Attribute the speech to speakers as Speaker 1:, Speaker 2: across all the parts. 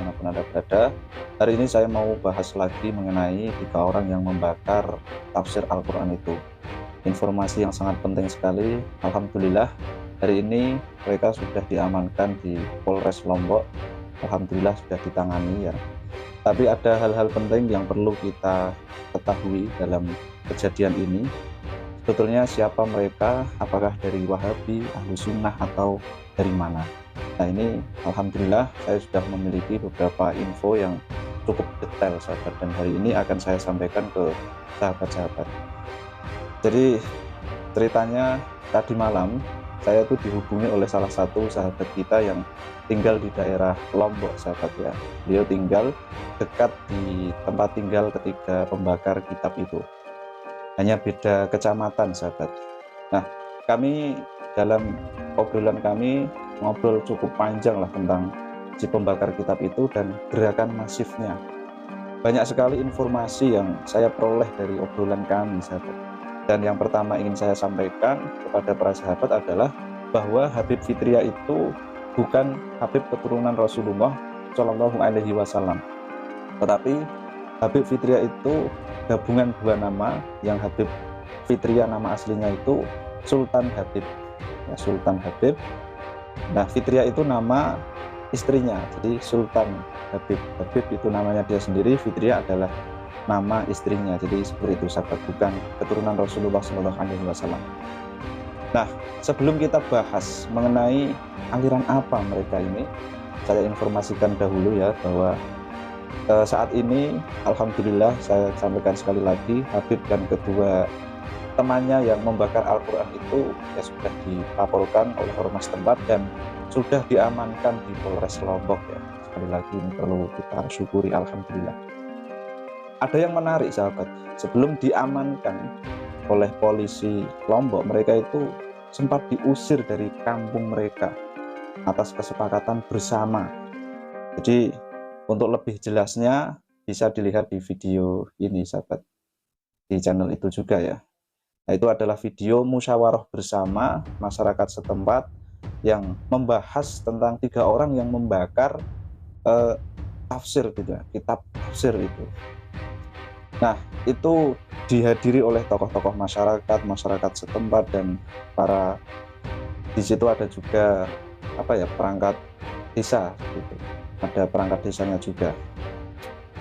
Speaker 1: dimanapun Anda berada. Hari ini saya mau bahas lagi mengenai 3 orang yang membakar tafsir Al-Quran itu. Informasi yang sangat penting sekali. Alhamdulillah hari ini mereka sudah diamankan di Polres Lombok. Alhamdulillah sudah ditangani ya. Tapi ada hal-hal penting yang perlu kita ketahui dalam kejadian ini. Sebetulnya siapa mereka, apakah dari Wahabi, Ahlus Sunnah, atau dari mana? Nah ini Alhamdulillah saya sudah memiliki beberapa info yang cukup detail sahabat, dan hari ini akan saya sampaikan ke sahabat-sahabat. Jadi ceritanya tadi malam saya tuh dihubungi oleh salah satu sahabat kita yang tinggal di daerah Lombok sahabat ya. Beliau tinggal dekat di tempat tinggal ketika pembakar kitab itu. Hanya beda kecamatan sahabat. Nah kami dalam obrolan kami ngobrol cukup panjang lah tentang si pembakar kitab itu dan gerakan masifnya. Banyak sekali informasi yang saya peroleh dari obrolan kami sahabat. Dan yang pertama ingin saya sampaikan kepada para sahabat adalah bahwa Habib Fitriya itu bukan Habib keturunan Rasulullah Shallallahu Alaihi Wasallam, tetapi Habib Fitriya itu gabungan dua nama. Yang Habib Fitriya nama aslinya itu Sultan Habib ya, Sultan Habib. Nah Fitriya itu nama istrinya, jadi Sultan Habib. Habib itu namanya dia sendiri, Fitriya adalah nama istrinya. Jadi seperti itu sahabat, bukan keturunan Rasulullah SAW. Nah sebelum kita bahas mengenai aliran apa mereka ini, saya informasikan dahulu ya bahwa saat ini Alhamdulillah saya sampaikan sekali lagi, Habib dan kedua temannya yang membakar Al-Quran itu ya sudah dilaporkan oleh ormas tempat dan sudah diamankan di Polres Lombok ya. Sekali lagi ini perlu kita syukuri, Alhamdulillah. Ada yang menarik sahabat, sebelum diamankan oleh polisi Lombok, mereka itu sempat diusir dari kampung mereka atas kesepakatan bersama. Jadi untuk lebih jelasnya bisa dilihat di video ini sahabat, di channel itu juga ya. Nah, itu adalah video musyawarah bersama masyarakat setempat yang membahas tentang 3 orang yang membakar tafsir gitu ya, kitab tafsir itu. Nah itu dihadiri oleh tokoh-tokoh masyarakat setempat dan para, di situ ada juga perangkat desa gitu. Ada perangkat desanya juga.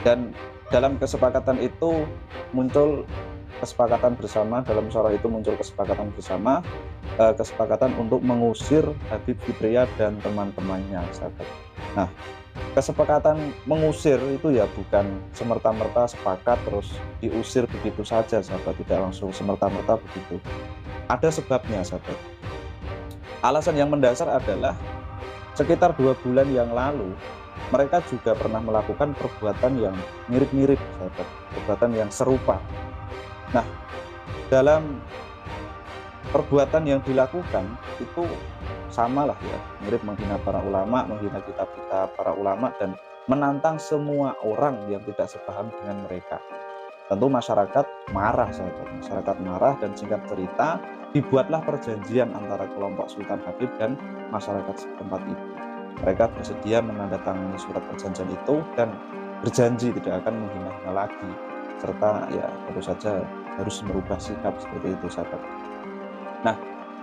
Speaker 1: Dan dalam kesepakatan itu muncul kesepakatan bersama, dalam musyawarah itu muncul kesepakatan bersama, kesepakatan untuk mengusir Habib Fitriya dan teman-temannya sahabat. Nah kesepakatan mengusir itu ya bukan semerta-merta sepakat terus diusir begitu saja sahabat, tidak langsung semerta-merta begitu. Ada sebabnya sahabat. Alasan yang mendasar adalah sekitar 2 bulan yang lalu mereka juga pernah melakukan perbuatan yang mirip-mirip sahabat, perbuatan yang serupa. Nah dalam perbuatan yang dilakukan itu sama lah ya, mirip menghina para ulama, menghina kitab-kitab para ulama, dan menantang semua orang yang tidak sepaham dengan mereka. Tentu masyarakat marah sahabat, masyarakat marah, dan singkat cerita dibuatlah perjanjian antara kelompok Sultan Habib dan masyarakat setempat itu. Mereka bersedia menandatangani surat perjanjian itu dan berjanji tidak akan menghina lagi, serta ya tentu saja harus merubah sikap seperti itu sahabat. Nah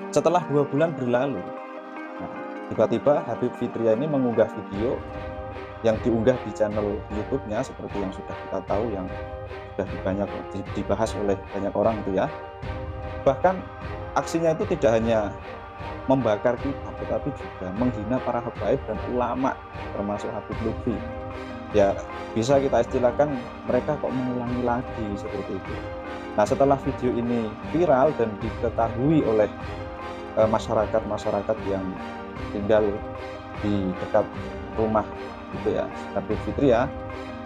Speaker 1: setelah 2 bulan berlalu, tiba-tiba Habib Fitriya ini mengunggah video yang diunggah di channel YouTube-nya seperti yang sudah kita tahu, yang sudah dibahas oleh banyak orang itu ya. Bahkan aksinya itu tidak hanya membakar kitab, tetapi juga menghina para habaib dan ulama termasuk Habib Lutfi. Ya bisa kita istilahkan mereka kok mengulangi lagi seperti itu. Nah setelah video ini viral dan diketahui oleh masyarakat yang tinggal di dekat rumah gitu ya Habib Fitriya,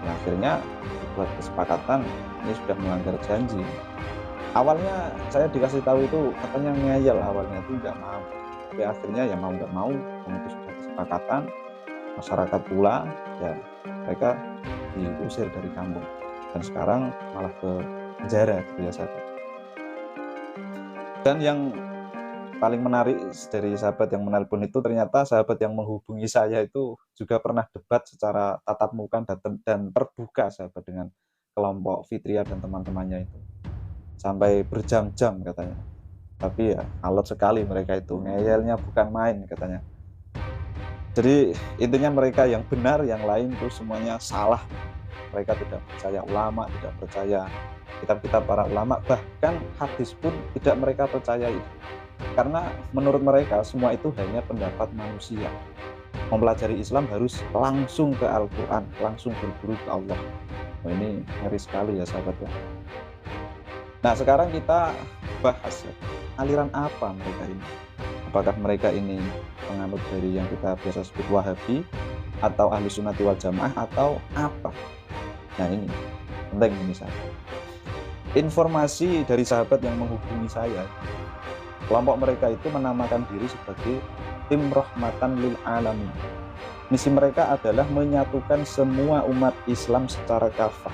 Speaker 1: nah akhirnya buat kesepakatan ini sudah melanggar janji. Awalnya saya dikasih tahu itu katanya ngeyel, awalnya itu nggak mau, tapi akhirnya ya mau nggak mau, dan itu sudah kesepakatan masyarakat pula ya, mereka diusir dari kampung dan sekarang malah ke penjara gitu ya sahabat. Dan yang paling menarik dari sahabat yang menelpon itu, ternyata sahabat yang menghubungi saya itu juga pernah debat secara tatap muka dan terbuka sahabat dengan kelompok Fitria dan teman-temannya itu. Sampai berjam-jam katanya. Tapi ya alot sekali mereka itu, ngeyelnya bukan main katanya. Jadi intinya mereka yang benar, yang lain itu semuanya salah. Mereka tidak percaya ulama, tidak percaya kitab-kitab para ulama, bahkan hadis pun tidak mereka percayai. Karena menurut mereka semua itu hanya pendapat manusia. Mempelajari Islam harus langsung ke Al-Quran, langsung berguru ke Allah. Nah, ini ngeri sekali ya sahabat ya. Nah sekarang kita bahas ya, aliran apa mereka ini. Apakah mereka ini penganut dari yang kita biasa sebut Wahabi, atau Ahlu Sunnati wal Jamaah, atau apa? Nah ini penting ini sahabat. Informasi dari sahabat yang menghubungi saya, kelompok mereka itu menamakan diri sebagai Tim Rahmatan Lil Alamin. Misi mereka adalah menyatukan semua umat Islam secara kafah.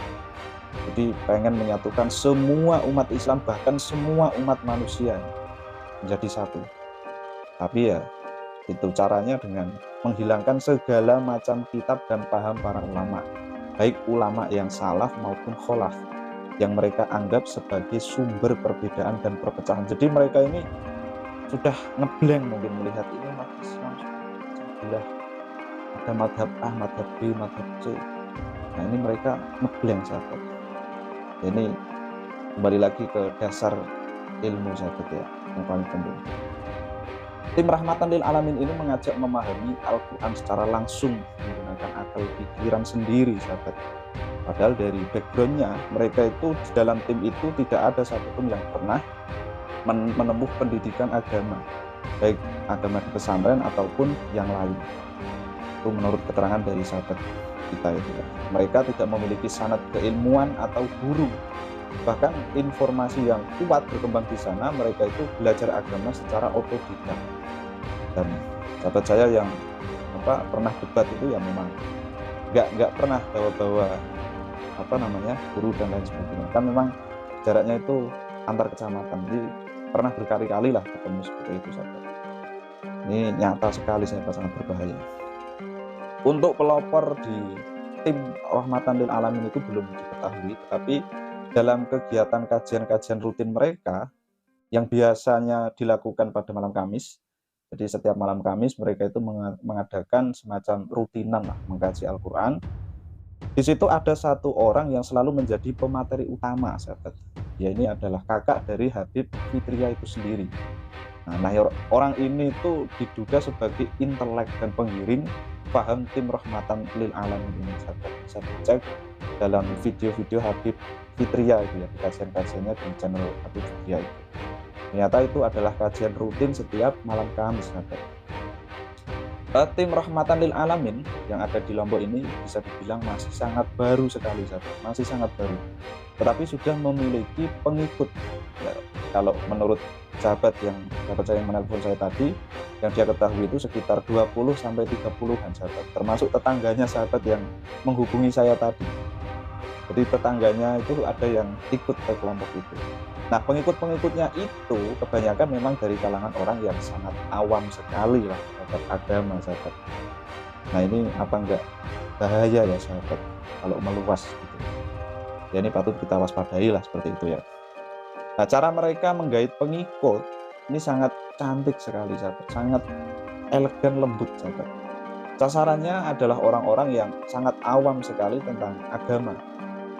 Speaker 1: Jadi pengen menyatukan semua umat Islam, bahkan semua umat manusia menjadi satu. Tapi ya itu caranya dengan menghilangkan segala macam kitab dan paham para ulama, baik ulama yang salaf maupun kholaf, yang mereka anggap sebagai sumber perbedaan dan perpecahan. Jadi mereka ini sudah ngeblank mungkin melihat ini umat Islam sebelah, ada madhab A, madhab B, madhab C. Nah ini mereka ngeblank sahabat. Ini kembali lagi ke dasar ilmu sahabat ya, yang paling penting. Tim Rahmatan Lil Alamin ini mengajak memahami Al-Quran secara langsung menggunakan akal pikiran sendiri sahabat. Padahal dari backgroundnya mereka itu di dalam tim itu tidak ada satupun yang pernah menempuh pendidikan agama, baik agama di pesantren ataupun yang lain. Itu menurut keterangan dari sahabat kita itu. Mereka tidak memiliki sanad keilmuan atau guru. Bahkan informasi yang kuat berkembang di sana, mereka itu belajar agama secara otodidak. Dan sahabat saya yang pernah debat itu ya memang nggak pernah bawa-bawa guru dan lain sebagainya. Kan memang jaraknya itu antar kecamatan, jadi pernah berkali-kali lah ketemu seperti itu sahabat. Ini nyata sekali sahabat, sangat berbahaya. Untuk pelopor di tim Rahmatan Lil Alamin itu belum diketahui, tetapi dalam kegiatan kajian-kajian rutin mereka yang biasanya dilakukan pada malam Kamis, jadi setiap malam Kamis mereka itu mengadakan semacam rutinan lah, mengkaji Al-Quran. Di situ ada satu orang yang selalu menjadi pemateri utama sahabat. Ya ini adalah kakak dari Habib Fitria itu sendiri. Nah orang ini itu diduga sebagai intelek dan pengiring paham tim Rahmatan Lil Alamin ini sahabat. Bisa dicek dalam video-video Habib Fitria itu ya, kajian-kajiannya di channel Habib Fitria itu. Ternyata itu adalah kajian rutin setiap malam Kamis sahabat. Tim Rahmatan Lil Alamin yang ada di Lombok ini bisa dibilang masih sangat baru sekali sahabat, masih sangat baru. Tetapi sudah memiliki pengikut. Ya, kalau menurut sahabat saya yang menelpon saya tadi, yang dia ketahui itu sekitar 20-30an sahabat, termasuk tetangganya sahabat yang menghubungi saya tadi. Jadi tetangganya itu ada yang ikut ke kelompok itu. Nah pengikut-pengikutnya itu kebanyakan memang dari kalangan orang yang sangat awam sekali lah terhadap agama sahabat. Nah ini apa enggak bahaya ya sahabat kalau meluas gitu. Ya ini patut kita waspadai lah seperti itu ya. Nah cara mereka menggait pengikut ini sangat cantik sekali sahabat, sangat elegan lembut sahabat. Sasarannya adalah orang-orang yang sangat awam sekali tentang agama.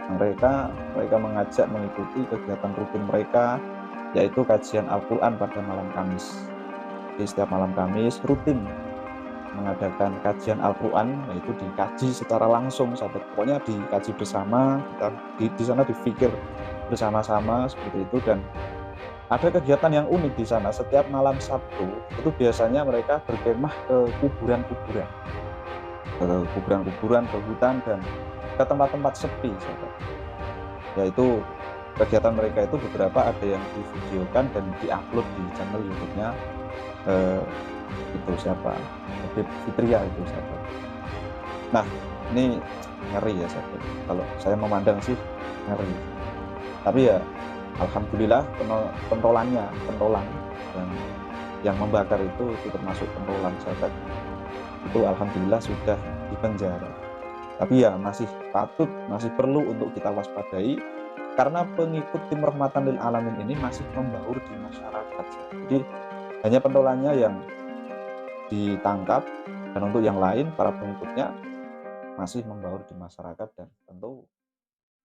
Speaker 1: Mereka mengajak mengikuti kegiatan rutin mereka, yaitu kajian Al-Quran pada malam Kamis. Di setiap malam Kamis rutin mengadakan kajian Al-Quran, yaitu dikaji secara langsung sahabat. Pokoknya dikaji bersama, kita di sana difikir bersama-sama seperti itu. Dan ada kegiatan yang unik di sana. Setiap malam Sabtu itu biasanya mereka berkemah ke kuburan-kuburan, ke hutan dan ke tempat-tempat sepi sahabat. Yaitu kegiatan mereka itu beberapa ada yang divideokan dan diupload di channel YouTube-nya itu siapa, Habib Fitria itu sahabat. Nah ini ngeri ya sahabat, kalau saya memandang sih ngeri. Tapi ya alhamdulillah pentolan yang yang membakar itu termasuk pentolan sahabat. Itu alhamdulillah sudah dipenjara. Tapi ya masih perlu untuk kita waspadai karena pengikut tim rahmatan lil alamin ini masih membaur di masyarakat. Jadi hanya pentolannya yang ditangkap dan untuk yang lain para pengikutnya masih membaur di masyarakat dan tentu